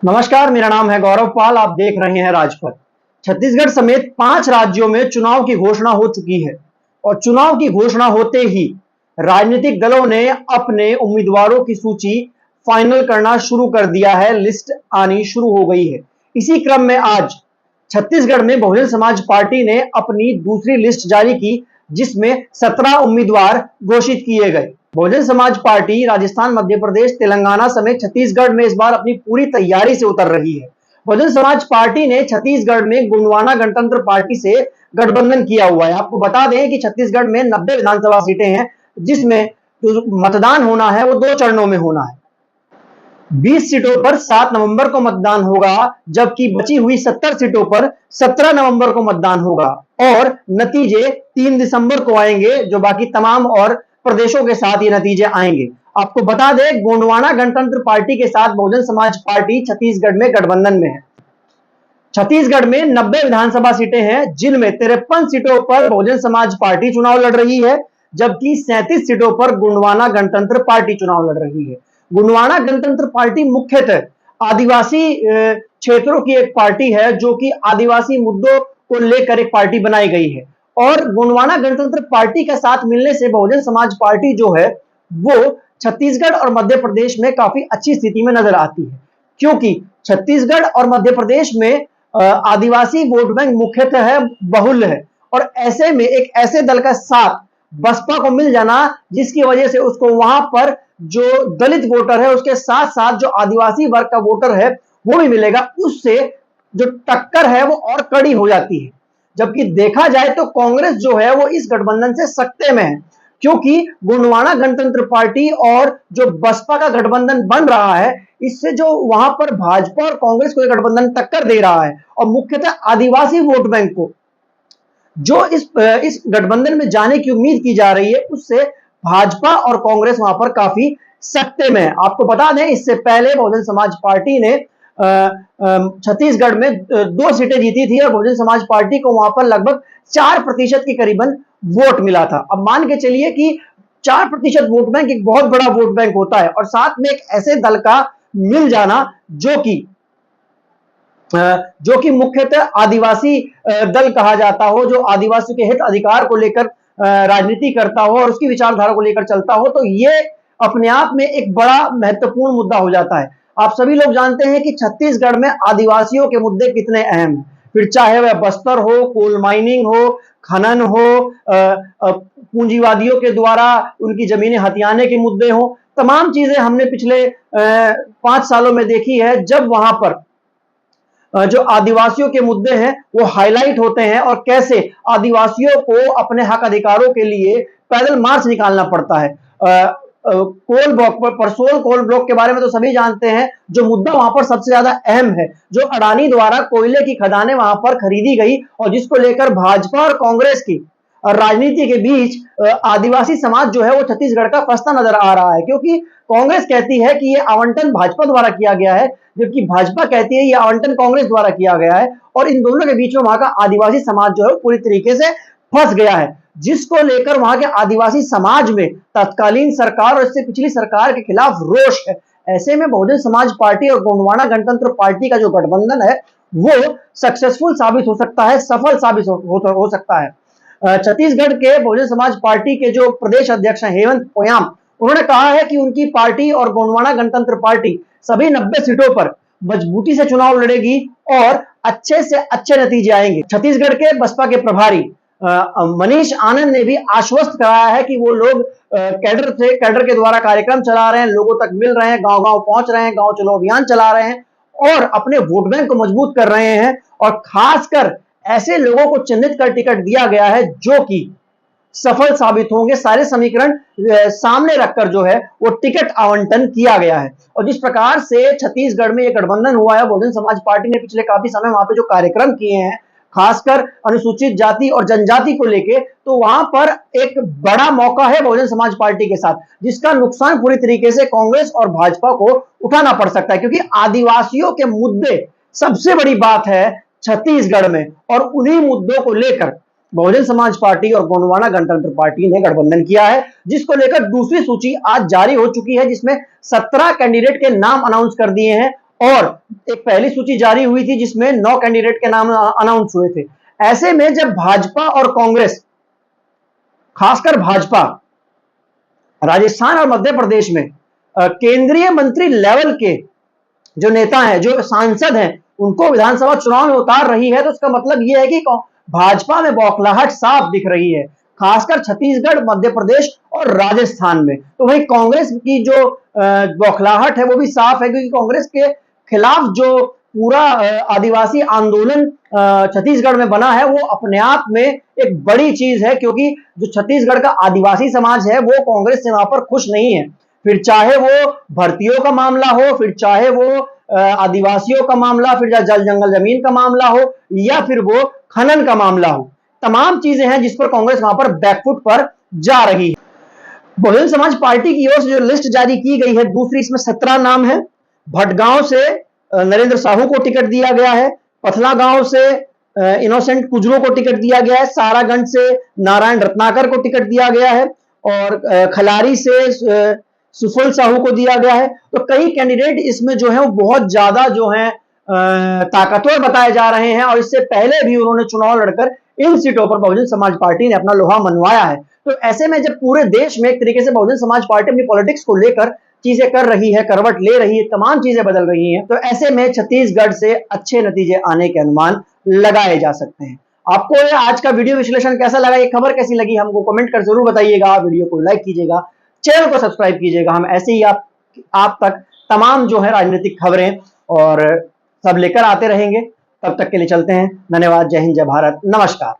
नमस्कार, मेरा नाम है गौरव पाल। आप देख रहे हैं राजपथ। छत्तीसगढ़ समेत 5 राज्यों में चुनाव की घोषणा हो चुकी है और चुनाव की घोषणा होते ही राजनीतिक दलों ने अपने उम्मीदवारों की सूची फाइनल करना शुरू कर दिया है। लिस्ट आनी शुरू हो गई है। इसी क्रम में आज छत्तीसगढ़ में बहुजन समाज पार्टी ने अपनी दूसरी लिस्ट जारी की, जिसमें 17 उम्मीदवार घोषित किए गए। बहुजन समाज पार्टी राजस्थान, मध्य प्रदेश, तेलंगाना समेत छत्तीसगढ़ में इस बार अपनी पूरी तैयारी से उतर रही है। बहुजन समाज पार्टी ने छत्तीसगढ़ में गोंडवाना गणतंत्र पार्टी से गठबंधन किया हुआ है। आपको बता दें कि छत्तीसगढ़ में 90 विधानसभा सीटें हैं, जिसमें जो मतदान होना है वो 2 चरणों में होना है। 20 सीटों पर 7 नवंबर को मतदान होगा, जबकि बची हुई 70 सीटों पर 17 नवंबर को मतदान होगा और नतीजे 3 दिसंबर को आएंगे, जो बाकी तमाम और प्रदेशों के साथ ये नतीजे आएंगे। आपको बता दें, गोंडवाना गणतंत्र पार्टी के साथ बहुजन समाज पार्टी छत्तीसगढ़ में गठबंधन में है। छत्तीसगढ़ में 90 विधानसभा सीटें हैं, जिनमें 53 सीटों पर बहुजन समाज पार्टी चुनाव लड़ रही है, जबकि 37 सीटों पर गोंडवाना गणतंत्र पार्टी चुनाव लड़ रही है। गोंडवाना गणतंत्र पार्टी मुख्यतः आदिवासी क्षेत्रों की एक पार्टी है, जो कि आदिवासी मुद्दों को लेकर एक पार्टी बनाई गई है और गोंडवाना गणतंत्र पार्टी के साथ मिलने से बहुजन समाज पार्टी जो है वो छत्तीसगढ़ और मध्य प्रदेश में काफी अच्छी स्थिति में नजर आती है, क्योंकि छत्तीसगढ़ और मध्य प्रदेश में आदिवासी वोट बैंक मुख्यतः है, बहुल है और ऐसे में एक ऐसे दल का साथ बसपा को मिल जाना, जिसकी वजह से उसको वहां पर जो दलित वोटर है उसके साथ साथ जो आदिवासी वर्ग का वोटर है वो भी मिलेगा, उससे जो टक्कर है वो और कड़ी हो जाती है। जबकि देखा जाए तो कांग्रेस जो है वो इस गठबंधन से सकते में है, क्योंकि गोंडवाना गणतंत्र पार्टी और जो बसपा का गठबंधन बन रहा है, इससे जो वहां पर भाजपा और कांग्रेस को गठबंधन टक्कर दे रहा है और मुख्यतः आदिवासी वोट बैंक को जो इस गठबंधन में जाने की उम्मीद की जा रही है, उससे भाजपा और कांग्रेस वहां पर काफी सकते में है। आपको बता दें, इससे पहले बहुजन समाज पार्टी ने छत्तीसगढ़ में 2 सीटें जीती थी और बहुजन समाज पार्टी को वहां पर लगभग 4% के करीबन वोट मिला था। अब मान के चलिए कि 4% वोट बैंक एक बहुत बड़ा वोट बैंक होता है और साथ में एक ऐसे दल का मिल जाना जो कि मुख्यतः आदिवासी दल कहा जाता हो, जो आदिवासी के हित अधिकार को लेकर राजनीति करता हो और उसकी विचारधारा को लेकर चलता हो, तो ये अपने आप में एक बड़ा महत्वपूर्ण मुद्दा हो जाता है। आप सभी लोग जानते हैं कि छत्तीसगढ़ में आदिवासियों के मुद्दे कितने अहम हैं, फिर चाहे वह बस्तर हो, कोल माइनिंग हो, खनन हो, पूंजीवादियों के द्वारा उनकी जमीनें हथियाने के मुद्दे हो, तमाम चीजें हमने पिछले 5 सालों में देखी है, जब वहां पर जो आदिवासियों के मुद्दे हैं वो हाईलाइट होते हैं और कैसे आदिवासियों को अपने हक अधिकारों के लिए पैदल मार्च निकालना पड़ता है। कोल ब्लॉक पर, परसोल कोल ब्लॉक के बारे में तो सभी जानते हैं। जो मुद्दा वहां पर सबसे ज्यादा अहम है, जो अडानी द्वारा कोयले की खदानें वहां पर खरीदी गई और जिसको लेकर भाजपा और कांग्रेस की राजनीति के बीच आदिवासी समाज जो है वो छत्तीसगढ़ का फंसता नजर आ रहा है, क्योंकि कांग्रेस कहती है कि ये आवंटन भाजपा द्वारा किया गया है, जबकि भाजपा कहती है ये आवंटन कांग्रेस द्वारा किया गया है और इन दोनों के बीच में वहां का आदिवासी समाज जो है पूरी तरीके से फंस गया है, जिसको लेकर वहां के आदिवासी समाज में तत्कालीन सरकार और इससे पिछली सरकार के खिलाफ रोष है। ऐसे में बहुजन समाज पार्टी और गोंडवाना गणतंत्र पार्टी का जो गठबंधन है वो सक्सेसफुल साबित हो सकता है, सफल साबित हो सकता है। छत्तीसगढ़ के बहुजन समाज पार्टी के जो प्रदेश अध्यक्ष हैं हेमंत पोयाम, उन्होंने कहा है कि उनकी पार्टी और गोंडवाना गणतंत्र पार्टी सभी 90 सीटों पर मजबूती से चुनाव लड़ेगी और अच्छे से अच्छे नतीजे आएंगे। छत्तीसगढ़ के बसपा के प्रभारी मनीष आनंद ने भी आश्वस्त कराया है कि वो लोग कैडर के द्वारा कार्यक्रम चला रहे हैं, लोगों तक मिल रहे हैं, गांव गांव पहुंच रहे हैं, गांव चलो अभियान चला रहे हैं और अपने वोट बैंक को मजबूत कर रहे हैं और खासकर ऐसे लोगों को चिन्हित कर टिकट दिया गया है जो कि सफल साबित होंगे। सारे समीकरण सामने रखकर जो है वो टिकट आवंटन किया गया है और जिस प्रकार से छत्तीसगढ़ में ये गठबंधन हुआ है, बहुजन समाज पार्टी ने पिछले काफी समय वहां पे जो कार्यक्रम किए हैं, खासकर अनुसूचित जाति और जनजाति को लेके, तो वहां पर एक बड़ा मौका है बहुजन समाज पार्टी के साथ, जिसका नुकसान पूरी तरीके से कांग्रेस और भाजपा को उठाना पड़ सकता है, क्योंकि आदिवासियों के मुद्दे सबसे बड़ी बात है छत्तीसगढ़ में और उन्हीं मुद्दों को लेकर बहुजन समाज पार्टी और गोंडवाना गणतंत्र पार्टी ने गठबंधन किया है, जिसको लेकर दूसरी सूची आज जारी हो चुकी है, जिसमें 17 कैंडिडेट के नाम अनाउंस कर दिए हैं और एक पहली सूची जारी हुई थी जिसमें 9 कैंडिडेट के नाम अनाउंस हुए थे। ऐसे में जब भाजपा और कांग्रेस, खासकर भाजपा राजस्थान और मध्य प्रदेश में केंद्रीय मंत्री लेवल के जो नेता हैं, जो सांसद हैं, उनको विधानसभा चुनाव में उतार रही है, तो उसका मतलब यह है कि भाजपा में बौखलाहट साफ दिख रही है, खासकर छत्तीसगढ़, मध्य प्रदेश और राजस्थान में। तो वही कांग्रेस की जो बौखलाहट है वो भी साफ है, क्योंकि कांग्रेस के खिलाफ जो पूरा आदिवासी आंदोलन छत्तीसगढ़ में बना है वो अपने आप में एक बड़ी चीज है, क्योंकि जो छत्तीसगढ़ का आदिवासी समाज है वो कांग्रेस से वहां पर खुश नहीं है। फिर चाहे वो भर्तियों का मामला हो, फिर चाहे वो आदिवासियों का मामला, फिर जल जंगल जमीन का मामला हो, या फिर वो खनन का मामला हो, तमाम चीजें हैं जिस पर कांग्रेस वहां पर बैकफुट पर जा रही है। बहुजन समाज पार्टी की ओर से जो लिस्ट जारी की गई है, दूसरी, इसमें 17 नाम है। भटगांव से नरेंद्र साहू को टिकट दिया गया है, पथला गांव से इनोसेंट कुजरो को टिकट दिया गया है, सारागंज से नारायण रत्नाकर को टिकट दिया गया है, और खलारी से सुफल साहू को दिया गया है। तो कई कैंडिडेट इसमें जो है वो बहुत ज्यादा जो है ताकतवर बताए जा रहे हैं, और इससे पहले भी उन्होंने चुनाव लड़कर इन सीटों पर बहुजन समाज पार्टी ने अपना लोहा मनवाया है। तो ऐसे में जब पूरे देश में एक तरीके से बहुजन समाज पार्टी अपनी पॉलिटिक्स को लेकर चीजें कर रही है, करवट ले रही है, तमाम चीजें बदल रही हैं, तो ऐसे में छत्तीसगढ़ से अच्छे नतीजे आने के अनुमान लगाए जा सकते हैं। आपको आज का वीडियो विश्लेषण कैसा लगा, ये खबर कैसी लगी, हमको कमेंट कर जरूर बताइएगा। वीडियो को लाइक कीजिएगा, चैनल को सब्सक्राइब कीजिएगा। हम ऐसे ही आप तक तमाम जो है राजनीतिक खबरें और सब लेकर आते रहेंगे। तब तक के लिए चलते हैं। धन्यवाद। जय हिंद, जय भारत, नमस्कार।